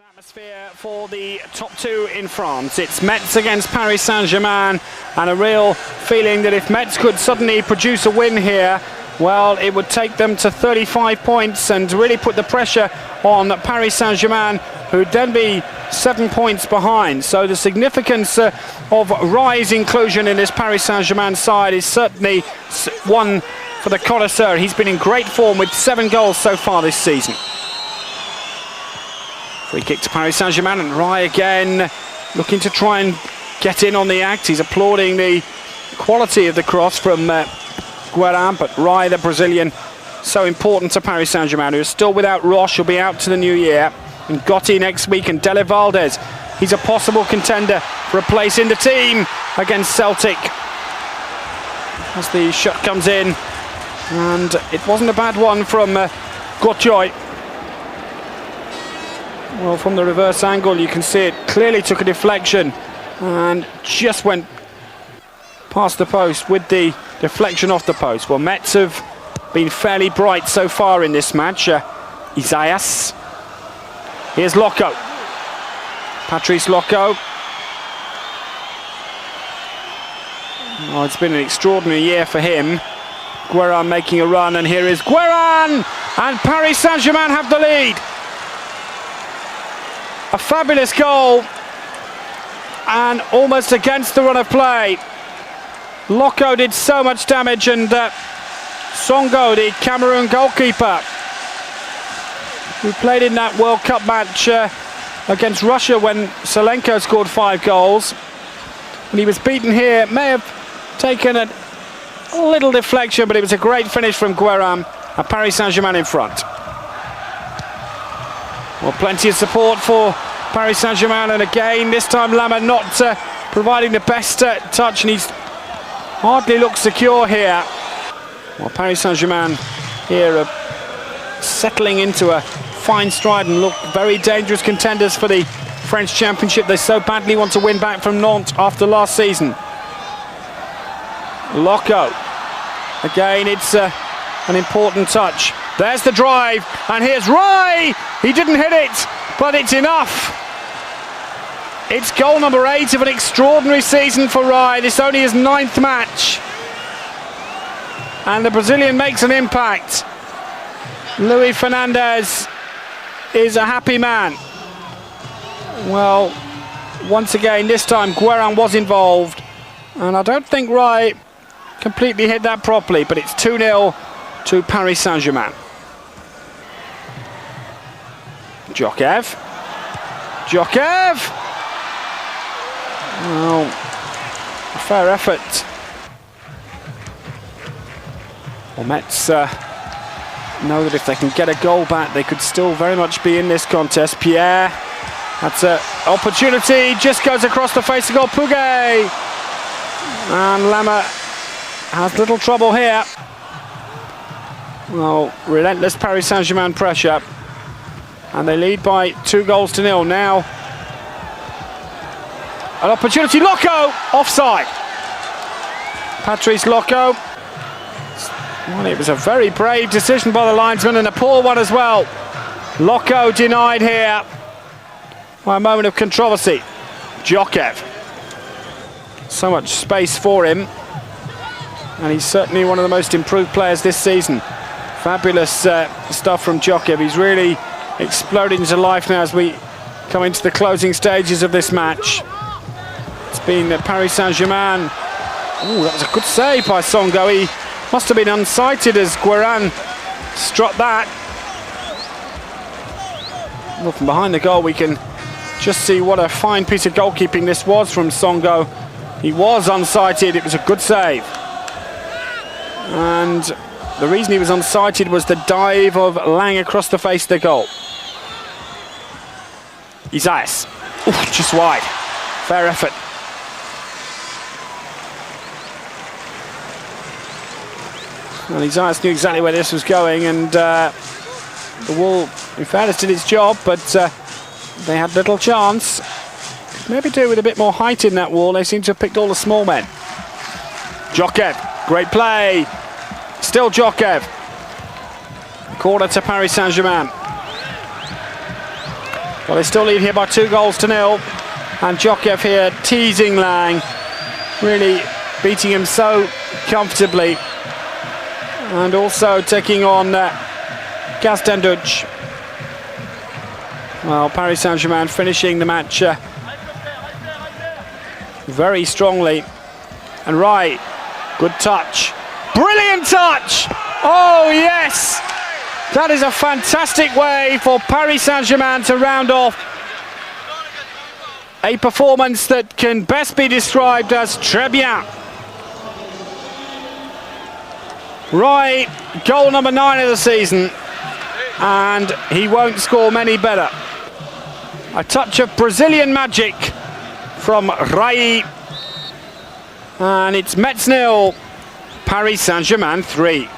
Atmosphere for the top two in France. It's Metz against Paris Saint-Germain, and a real feeling that if Metz could suddenly produce a win here, well, it would take them to 35 points and really put the pressure on Paris Saint-Germain, who'd then be 7 points behind. So the significance of Rai's inclusion in this Paris Saint-Germain side is certainly one for the connoisseur. He's been in great form with 7 goals so far this season. Free kick to Paris Saint-Germain, and Rai again looking to try and get in on the act. He's applauding the quality of the cross from Guérin, but Rai, the Brazilian, so important to Paris Saint-Germain, who is still without Roche, will be out to the new year. And Gotti next week, and Dele Valdez, he's a possible contender for a place in the team against Celtic. As the shot comes in, and it wasn't a bad one from Gauthier. Well, from the reverse angle, you can see it clearly took a deflection and just went past the post with the deflection off the post. Well, Metz have been fairly bright so far in this match. Isaias. Here's Loco. Patrice Loco. Oh, it's been an extraordinary year for him. Guérin making a run, and here is Guérin! And Paris Saint-Germain have the lead. A fabulous goal, and almost against the run of play. Loco did so much damage, and Songo, the Cameroon goalkeeper, who played in that World Cup match against Russia when Solenko scored 5 goals, and he was beaten here, may have taken a little deflection, but it was a great finish from Guérin, and Paris Saint-Germain in front. Well, plenty of support for Paris Saint-Germain, and again, this time Lama not providing the best touch, and he's hardly looks secure here. Well, Paris Saint-Germain here are settling into a fine stride and look very dangerous contenders for the French Championship. They so badly want to win back from Nantes after last season. Loco. Again, it's an important touch. There's the drive, and here's Rai. He didn't hit it, but it's enough. It's goal number 8 of an extraordinary season for Rai. This only his 9th match, and the Brazilian makes an impact. Luis Fernandez is a happy man. Well, once again, this time Guérin was involved, and I don't think Rai completely hit that properly, but it's 2-0 to Paris Saint-Germain. Jokev. Well, a fair effort. Well, Metz know that if they can get a goal back, they could still very much be in this contest. Pierre, that's an opportunity, just goes across the face of goal. Puget. And Lama has little trouble here. Well, relentless Paris Saint-Germain pressure, and they lead by 2-0 now. An opportunity, Loco, offside. Patrice Loco. Well, it was a very brave decision by the linesman, and a poor one as well. Loco denied here by a moment of controversy. Jokev. So much space for him, and he's certainly one of the most improved players this season. Fabulous stuff from Jokev. He's really exploded into life now as we come into the closing stages of this match. It's been Paris Saint-Germain. Oh, that was a good save by Songo. He must have been unsighted as Guérin struck that. Well, from behind the goal, we can just see what a fine piece of goalkeeping this was from Songo. He was unsighted. It was a good save. And the reason he was unsighted was the dive of Lang across the face of the goal. Isaias. Oof, just wide. Fair effort. Well, Isaias knew exactly where this was going, and the wall, in fairness, did its job, but they had little chance. Maybe do with a bit more height in that wall. They seem to have picked all the small men. Jokev, great play. Still Jokev. Corner to Paris Saint-Germain. Well, they still lead here by 2-0. And Jokev here teasing Lang, really beating him so comfortably. And also taking on Gastenduc. Well, Paris Saint-Germain finishing the match very strongly. And right, good touch. Brilliant touch! Oh, yes! That is a fantastic way for Paris Saint-Germain to round off a performance that can best be described as très bien. Right, goal number 9 of the season, and he won't score many better. A touch of Brazilian magic from Rai, and it's Metz 0, Paris Saint-Germain 3.